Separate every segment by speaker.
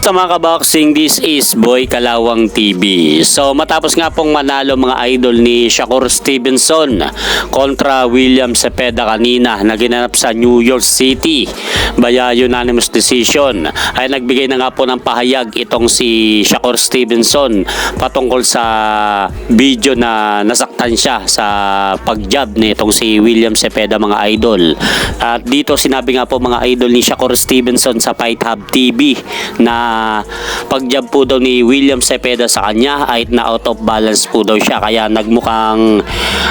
Speaker 1: Sa mga kaboxing, this is Boy Kalawang TV. So matapos nga pong manalo mga idol ni Shakur Stevenson kontra William Cepeda kanina na ginanap sa New York City via unanimous decision, ay nagbigay na nga po ng pahayag itong si Shakur Stevenson patungkol sa video na nasaktan siya sa pagjab ni itong si William Cepeda mga idol. At dito sinabi nga po mga idol ni Shakur Stevenson sa Fight Hub TV na pagjab po daw ni William Cepeda sa kanya ay na out of balance po daw siya, kaya nagmukhang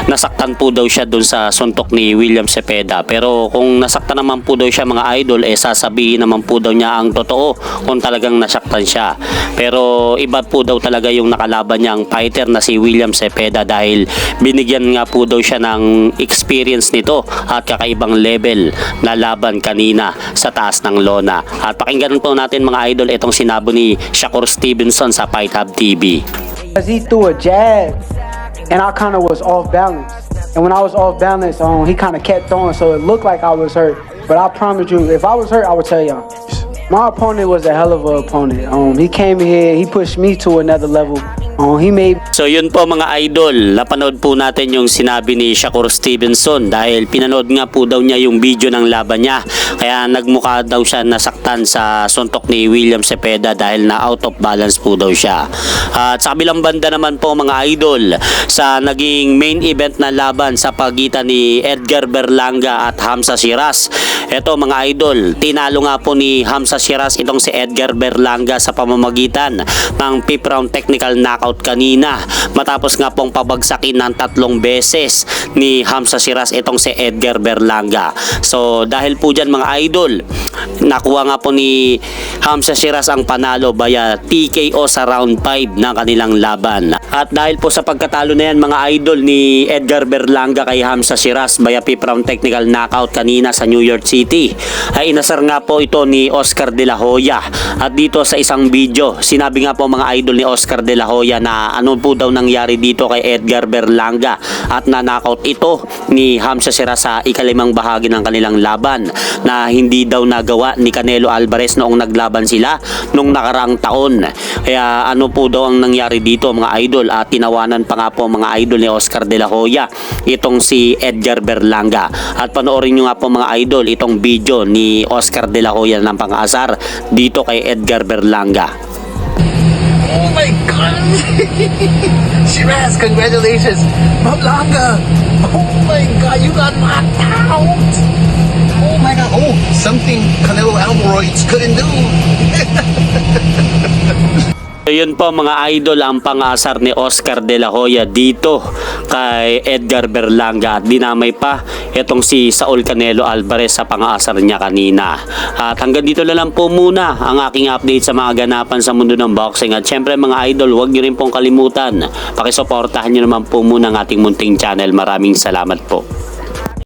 Speaker 1: nasaktan po daw siya dun sa suntok ni William Cepeda. Pero kung nasaktan naman po daw siya mga idol, sasabihin naman po daw niya ang totoo kung talagang nasaktan siya. Pero iba po daw talaga yung nakalaban niyang fighter na si William Cepeda, dahil binigyan nga po daw siya ng experience nito at kakaibang level na laban kanina sa taas ng lona. At pakinggan po natin mga idol itong sinabo ni Shakur Stevenson sa Fight Hub TV.
Speaker 2: He threw a jab and I kind of was off balance, and when I was off balance he kind of kept throwing, so it looked like I was hurt, but I promise you if I was hurt I would tell y'all. My opponent was a hell of an opponent. He came here, he pushed me to another level. He made...
Speaker 1: So yun po mga idol, napanood po natin yung sinabi ni Shakur Stevenson dahil pinanood nga po daw niya yung video ng laban niya, kaya nagmukha daw siya nasaktan sa suntok ni William Cepeda dahil na out of balance po daw siya. At sa kabilang banda naman po mga idol, sa naging main event na laban sa pagitan ni Edgar Berlanga at Hamza Shiras, eto mga idol, tinalo nga po ni Hamza Shiras itong si Edgar Berlanga sa pamamagitan ng 5th round technical knockout kanina, matapos nga pong pabagsakin ng 3 beses ni Hamza Shiras itong si Edgar Berlanga. So dahil po dyan mga idol, nakuha nga po ni Hamza Shiras ang panalo via TKO sa round 5 ng kanilang laban. At dahil po sa pagkatalo na yan mga idol ni Edgar Berlanga kay Hamza Shiras via 5th round technical knockout kanina sa New York City, ay inasar nga po ito ni Oscar De La Hoya. At dito sa isang video, sinabi nga po mga idol ni Oscar De La Hoya na ano po daw nangyari dito kay Edgar Berlanga at na-knockout ito ni Hamza Shiras sa ikalimang bahagi ng kanilang laban na hindi daw nagawa ni Canelo Alvarez noong naglaban sila nung nakaraang taon. Kaya ano po daw ang nangyari dito mga idol, at tinawanan pa nga po mga idol ni Oscar De La Hoya itong si Edgar Berlanga. At panoorin nyo nga po mga idol itong video ni Oscar De La Hoya ng pang-asar dito kay Edgar Berlanga.
Speaker 3: Oh my God! Shiraz, congratulations! Berlanga! Oh my God, you got knocked out! Oh my God! Oh, something Canelo Alvarez couldn't do!
Speaker 1: So yun po mga idol ang pang-asar ni Oscar De La Hoya dito kay Edgar Berlanga, at dinamay pa itong si Saul Canelo Alvarez sa pang-asar niya kanina. At hanggang dito na lang po muna ang aking update sa mga ganapan sa mundo ng boxing. At syempre mga idol, huwag niyo rin pong kalimutan, pakisuportahan niyo naman po muna ang ating munting channel. Maraming salamat po.